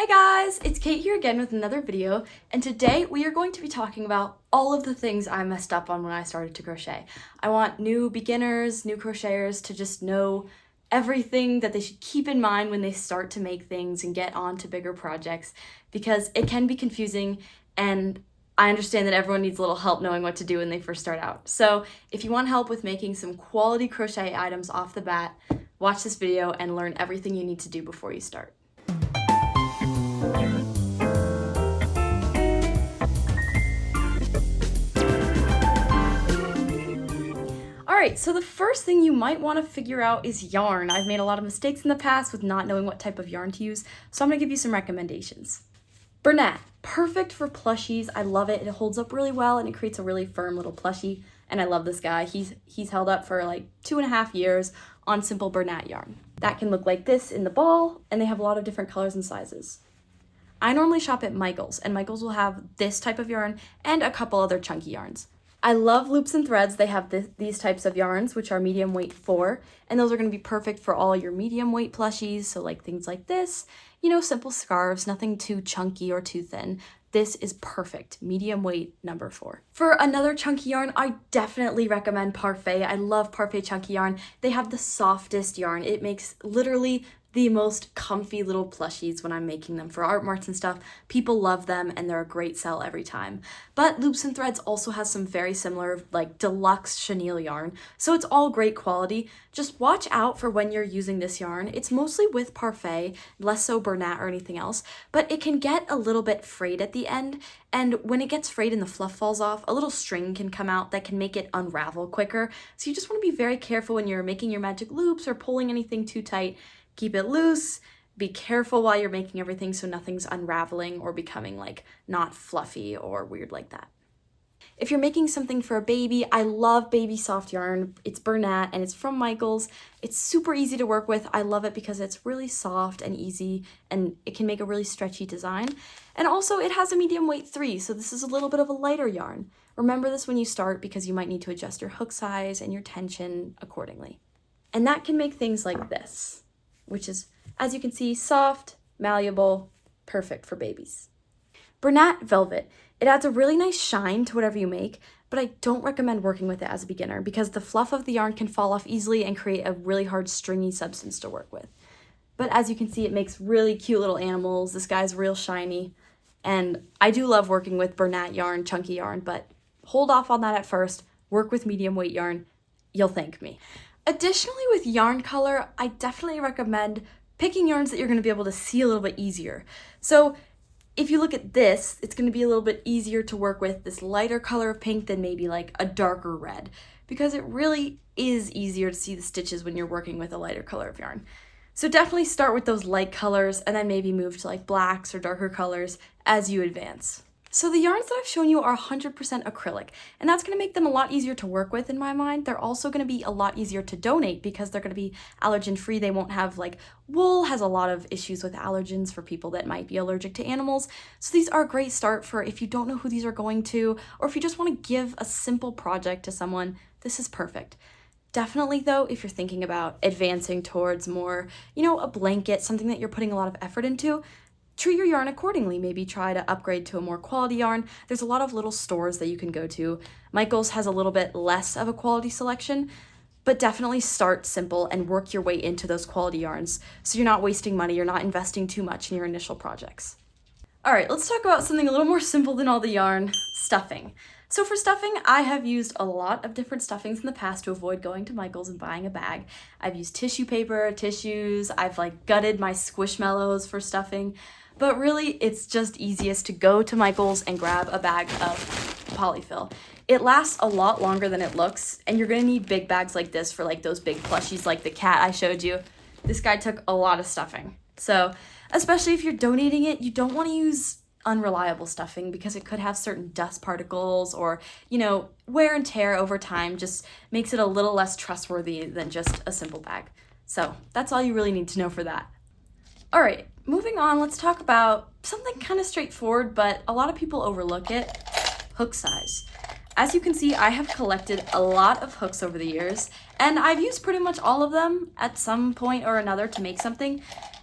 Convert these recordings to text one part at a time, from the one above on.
Hi guys, it's Kate here again with another video, and today we are going to be talking about all of the things I messed up on when I started to crochet. I want new beginners, new crocheters to just know everything that they should keep in mind when they start to make things and get on to bigger projects, because it can be confusing and I understand that everyone needs a little help knowing what to do when they first start out. So if you want help with making some quality crochet items off the bat, watch this video and learn everything you need to do before you start. Alright, so the first thing you might want to figure out is yarn. I've made a lot of mistakes in the past with not knowing what type of yarn to use, so I'm going to give you some recommendations. Bernat, perfect for plushies. I love it. It holds up really well and it creates a really firm little plushie. And I love this guy. He's held up for like 2.5 years on simple Bernat yarn. That can look like this in the ball, and they have a lot of different colors and sizes. I normally shop at Michael's, and Michael's will have this type of yarn and a couple other chunky yarns. I love loops and threads. They have these types of yarns, which are medium weight 4, and those are going to be perfect for all your medium weight plushies, so like things like this, you know, simple scarves, nothing too chunky or too thin. This is perfect, medium weight number 4. For another chunky yarn, I definitely recommend Parfait. I love Parfait chunky yarn. They have the softest yarn. It makes literally the most comfy little plushies when I'm making them for art marts and stuff. People love them and they're a great sell every time. But Loops and Threads also has some very similar like deluxe chenille yarn, so it's all great quality. Just watch out for when you're using this yarn. It's mostly with Parfait, less so Bernat or anything else, but it can get a little bit frayed at the end, and when it gets frayed and the fluff falls off, a little string can come out that can make it unravel quicker. So you just want to be very careful when you're making your magic loops or pulling anything too tight. Keep it loose, be careful while you're making everything so nothing's unraveling or becoming like not fluffy or weird like that. If you're making something for a baby, I love baby soft yarn. It's Bernat and it's from Michael's. It's super easy to work with. I love it because it's really soft and easy and it can make a really stretchy design. And also it has a medium weight 3, so this is a little bit of a lighter yarn. Remember this when you start because you might need to adjust your hook size and your tension accordingly. And that can make things like this, which is, as you can see, soft, malleable, perfect for babies. Bernat Velvet. It adds a really nice shine to whatever you make, but I don't recommend working with it as a beginner because the fluff of the yarn can fall off easily and create a really hard stringy substance to work with. But as you can see, it makes really cute little animals. This guy's real shiny, and I do love working with Bernat yarn, chunky yarn, but hold off on that at first. Work with medium weight yarn. You'll thank me. Additionally, with yarn color, I definitely recommend picking yarns that you're going to be able to see a little bit easier. So if you look at this, it's going to be a little bit easier to work with this lighter color of pink than maybe like a darker red, because it really is easier to see the stitches when you're working with a lighter color of yarn. So definitely start with those light colors and then maybe move to like blacks or darker colors as you advance. So the yarns that I've shown you are 100% acrylic, and that's going to make them a lot easier to work with in my mind. They're also going to be a lot easier to donate because they're going to be allergen free. They won't have like wool has a lot of issues with allergens for people that might be allergic to animals. So these are a great start for if you don't know who these are going to, or if you just want to give a simple project to someone, this is perfect. Definitely though, if you're thinking about advancing towards more, you know, a blanket, something that you're putting a lot of effort into, treat your yarn accordingly. Maybe try to upgrade to a more quality yarn. There's a lot of little stores that you can go to. Michael's has a little bit less of a quality selection, but definitely start simple and work your way into those quality yarns so you're not wasting money, you're not investing too much in your initial projects. All right, let's talk about something a little more simple than all the yarn, stuffing. So for stuffing, I have used a lot of different stuffings in the past to avoid going to Michael's and buying a bag. I've used tissue paper, tissues, I've like gutted my Squishmallows for stuffing. But really, it's just easiest to go to Michael's and grab a bag of polyfill. It lasts a lot longer than it looks, and you're gonna need big bags like this for like those big plushies like the cat I showed you. This guy took a lot of stuffing. So, especially if you're donating it, you don't wanna use unreliable stuffing because it could have certain dust particles or, you know, wear and tear over time just makes it a little less trustworthy than just a simple bag. So, that's all you really need to know for that. All right, moving on, let's talk about something kind of straightforward, but a lot of people overlook it, hook size. As you can see, I have collected a lot of hooks over the years, and I've used pretty much all of them at some point or another to make something.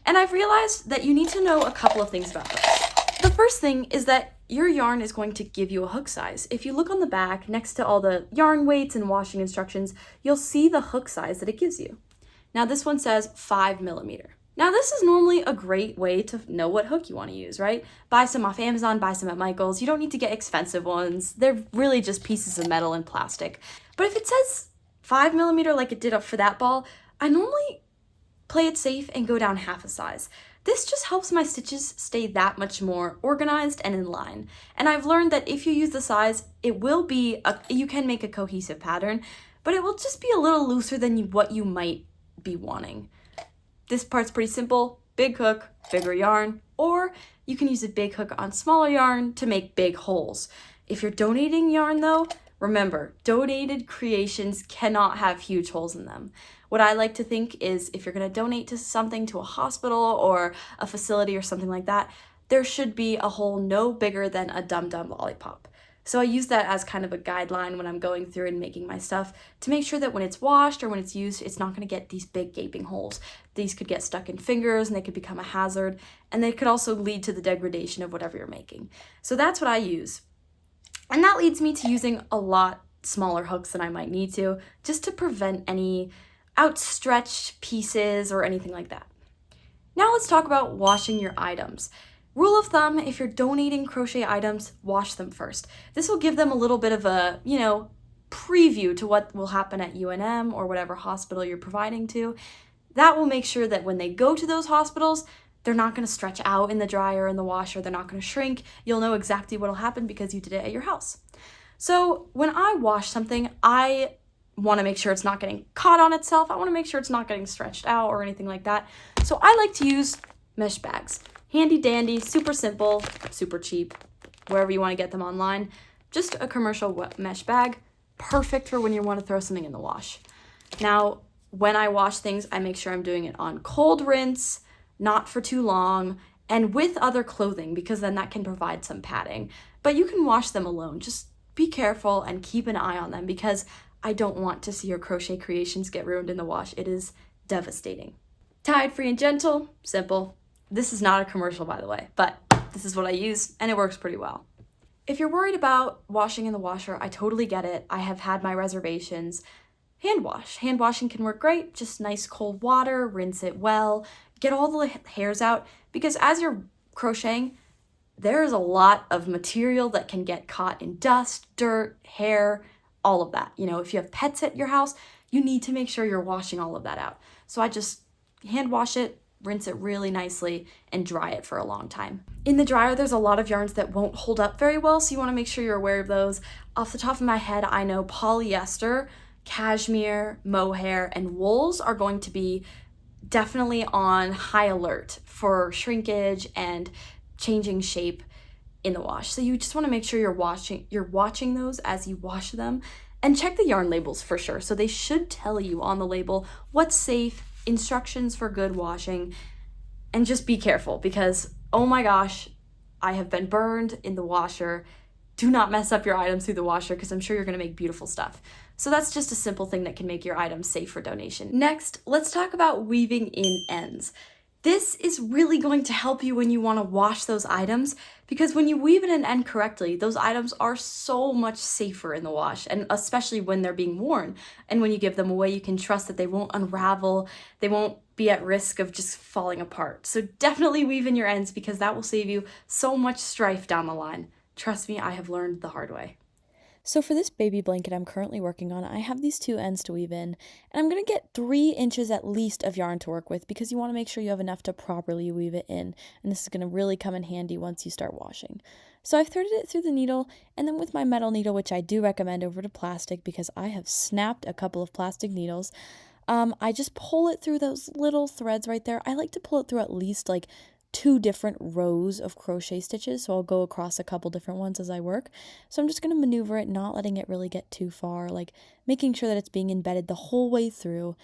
And I've realized that you need to know a couple of things about hooks. The first thing is that your yarn is going to give you a hook size. If you look on the back next to all the yarn weights and washing instructions, you'll see the hook size that it gives you. Now this one says 5mm. Now this is normally a great way to know what hook you want to use, right? Buy some off Amazon, buy some at Michael's. You don't need to get expensive ones. They're really just pieces of metal and plastic. But if it says 5mm like it did up for that ball, I normally play it safe and go down half a size. This just helps my stitches stay that much more organized and in line. And I've learned that if you use the size, you can make a cohesive pattern, but it will just be a little looser than what you might be wanting. This part's pretty simple: big hook, bigger yarn, or you can use a big hook on smaller yarn to make big holes. If you're donating yarn though, remember, donated creations cannot have huge holes in them. What I like to think is if you're going to donate to something, to a hospital or a facility or something like that, there should be a hole no bigger than a Dum Dum lollipop. So I use that as kind of a guideline when I'm going through and making my stuff to make sure that when it's washed or when it's used, it's not going to get these big gaping holes. These could get stuck in fingers and they could become a hazard, and they could also lead to the degradation of whatever you're making. So that's what I use. And that leads me to using a lot smaller hooks than I might need to, just to prevent any outstretched pieces or anything like that. Now let's talk about washing your items. Rule of thumb, if you're donating crochet items, wash them first. This will give them a little bit of a, preview to what will happen at UNM or whatever hospital you're providing to. That will make sure that when they go to those hospitals, they're not going to stretch out in the dryer or in the washer. They're not going to shrink. You'll know exactly what will happen because you did it at your house. So when I wash something, I want to make sure it's not getting caught on itself. I want to make sure it's not getting stretched out or anything like that. So I like to use mesh bags. Handy dandy, super simple, super cheap, wherever you want to get them online. Just a commercial mesh bag, perfect for when you want to throw something in the wash. Now, when I wash things, I make sure I'm doing it on cold rinse, not for too long, and with other clothing, because then that can provide some padding. But you can wash them alone. Just be careful and keep an eye on them, because I don't want to see your crochet creations get ruined in the wash. It is devastating. Tide free and gentle, simple. This is not a commercial, by the way, but this is what I use and it works pretty well. If you're worried about washing in the washer, I totally get it. I have had my reservations. Hand wash. Hand washing can work great. Just nice cold water, rinse it well, get all the hairs out, because as you're crocheting, there's a lot of material that can get caught in dust, dirt, hair, all of that. If you have pets at your house, you need to make sure you're washing all of that out. So I just hand wash it, rinse it really nicely, and dry it for a long time. In the dryer, there's a lot of yarns that won't hold up very well, so you want to make sure you're aware of those. Off the top of my head, I know polyester, cashmere, mohair, and wools are going to be definitely on high alert for shrinkage and changing shape in the wash. So you just want to make sure you're watching those as you wash them, and check the yarn labels for sure. So they should tell you on the label what's safe, instructions for good washing, and just be careful, because oh my gosh, I have been burned in the washer. Do not mess up your items through the washer, because I'm sure you're going to make beautiful stuff. So that's just a simple thing that can make your items safe for donation. Next, let's talk about weaving in ends. This is really going to help you when you want to wash those items, because when you weave in an end correctly, those items are so much safer in the wash, and especially when they're being worn. And when you give them away, you can trust that they won't unravel, they won't be at risk of just falling apart. So definitely weave in your ends, because that will save you so much strife down the line. Trust me, I have learned the hard way. So for this baby blanket I'm currently working on, I have these two ends to weave in, and I'm going to get 3 inches at least of yarn to work with, because you want to make sure you have enough to properly weave it in, and this is going to really come in handy once you start washing. So I've threaded it through the needle, and then with my metal needle, which I do recommend over to plastic because I have snapped a couple of plastic needles, I just pull it through those little threads right there. I like to pull it through at least like 2 different rows of crochet stitches, so I'll go across a couple different ones as I work. So I'm just going to maneuver it, not letting it really get too far, like making sure that it's being embedded the whole way through.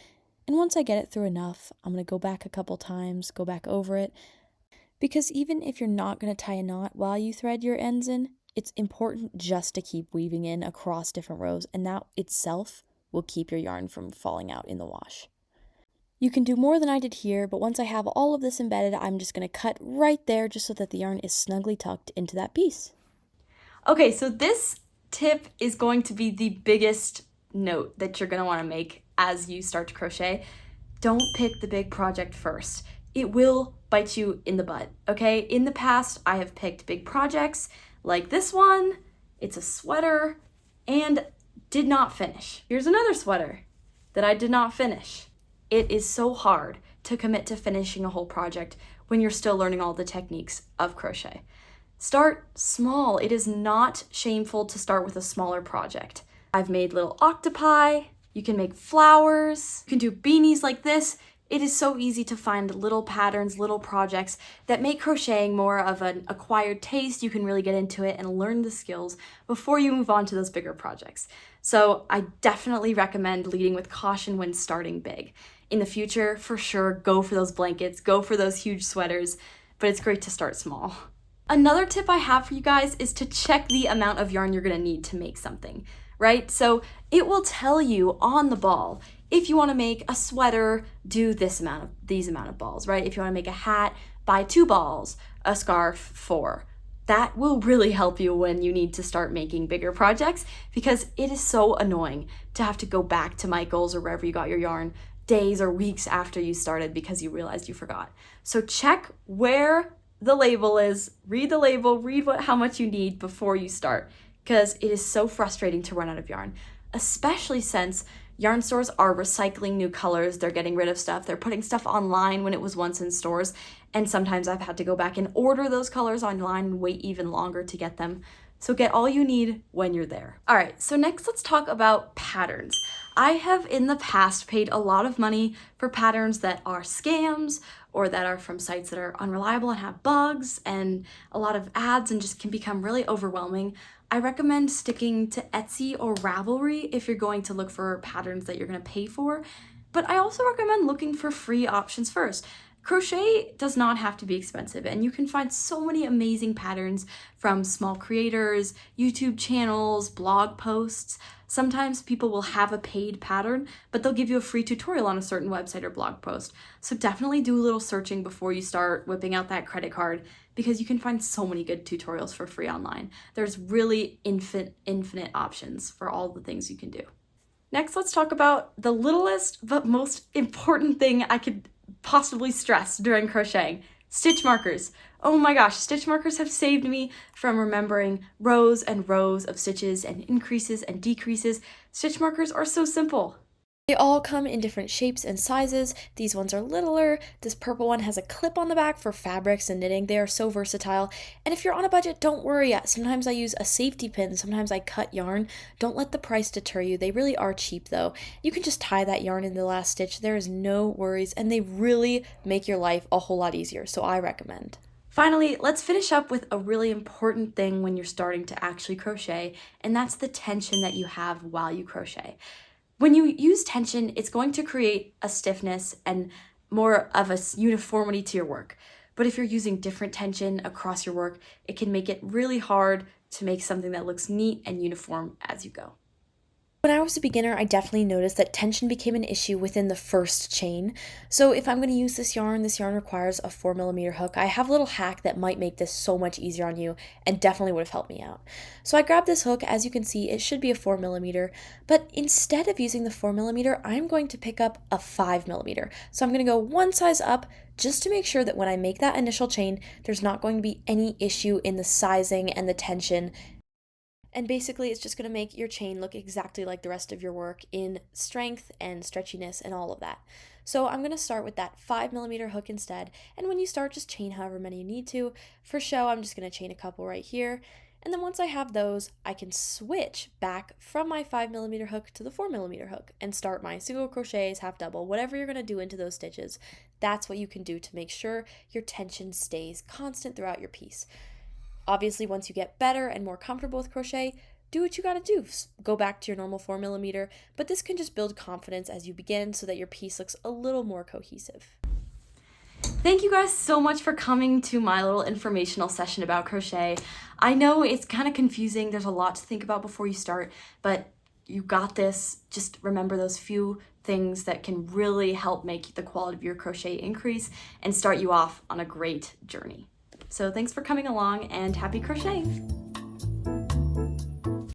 And once I get it through enough, I'm going to go back a couple times, go back over it, because even if you're not going to tie a knot while you thread your ends in, it's important just to keep weaving in across different rows, and that itself will keep your yarn from falling out in the wash. You can do more than I did here, but once I have all of this embedded, I'm just going to cut right there just so that the yarn is snugly tucked into that piece. Okay, so this tip is going to be the biggest note that you're gonna wanna make as you start to crochet. Don't pick the big project first. It will bite you in the butt, okay? In the past, I have picked big projects like this one. It's a sweater and did not finish. Here's another sweater that I did not finish. It is so hard to commit to finishing a whole project when you're still learning all the techniques of crochet. Start small. It is not shameful to start with a smaller project. I've made little octopi. You can make flowers. You can do beanies like this. It is so easy to find little patterns, little projects that make crocheting more of an acquired taste. You can really get into it and learn the skills before you move on to those bigger projects. So I definitely recommend leading with caution when starting big. In the future, for sure, go for those blankets, go for those huge sweaters, but it's great to start small. Another tip I have for you guys is to check the amount of yarn you're gonna need to make something, right? So it will tell you on the ball, if you wanna make a sweater, do these amount of balls, right? If you wanna make a hat, buy 2 balls, a scarf, 4. That will really help you when you need to start making bigger projects because it is so annoying to have to go back to Michael's or wherever you got your yarn days or weeks after you started because you realized you forgot. So check where the label is, read the label, read how much you need before you start, because it is so frustrating to run out of yarn, especially since yarn stores are recycling new colors, they're getting rid of stuff, they're putting stuff online when it was once in stores, and sometimes I've had to go back and order those colors online and wait even longer to get them. So get all you need when you're there. All right, so next let's talk about patterns. I have in the past paid a lot of money for patterns that are scams or that are from sites that are unreliable and have bugs and a lot of ads and just can become really overwhelming. I recommend sticking to Etsy or Ravelry if you're going to look for patterns that you're going to pay for, but I also recommend looking for free options first. Crochet does not have to be expensive, and you can find so many amazing patterns from small creators, YouTube channels, blog posts. Sometimes people will have a paid pattern, but they'll give you a free tutorial on a certain website or blog post. So definitely do a little searching before you start whipping out that credit card because you can find so many good tutorials for free online. There's really infinite options for all the things you can do. Next, let's talk about the littlest but most important thing I could possibly stress during crocheting: stitch markers. Oh my gosh, stitch markers have saved me from remembering rows and rows of stitches and increases and decreases. Stitch markers are so simple. They all come in different shapes and sizes. These ones are littler. This purple one has a clip on the back for fabrics and knitting. They are so versatile. And if you're on a budget, don't worry. Sometimes I use a safety pin. Sometimes I cut yarn. Don't let the price deter you. They really are cheap though. You can just tie that yarn in the last stitch. There is no worries, and they really make your life a whole lot easier. So I recommend. Finally, let's finish up with a really important thing when you're starting to actually crochet, and that's the tension that you have while you crochet. When you use tension, it's going to create a stiffness and more of a uniformity to your work. But if you're using different tension across your work, it can make it really hard to make something that looks neat and uniform as you go. When I was a beginner, I definitely noticed that tension became an issue within the first chain. So if I'm going to use this yarn requires a 4mm hook. I have a little hack that might make this so much easier on you and definitely would have helped me out. So I grabbed this hook. As you can see, it should be a 4mm, but instead of using the 4mm, I'm going to pick up a 5mm. So I'm going to go one size up just to make sure that when I make that initial chain, there's not going to be any issue in the sizing and the tension. And basically, it's just going to make your chain look exactly like the rest of your work in strength and stretchiness and all of that. So I'm going to start with that 5mm hook instead. And when you start, just chain however many you need to. For show, I'm just going to chain a couple right here. And then once I have those, I can switch back from my 5mm hook to the 4mm hook and start my single crochets, half double, whatever you're going to do into those stitches. That's what you can do to make sure your tension stays constant throughout your piece. Obviously, once you get better and more comfortable with crochet, do what you gotta do. Go back to your normal 4mm, but this can just build confidence as you begin so that your piece looks a little more cohesive. Thank you guys so much for coming to my little informational session about crochet. I know it's kind of confusing. There's a lot to think about before you start, but you got this. Just remember those few things that can really help make the quality of your crochet increase and start you off on a great journey. So thanks for coming along and happy crocheting!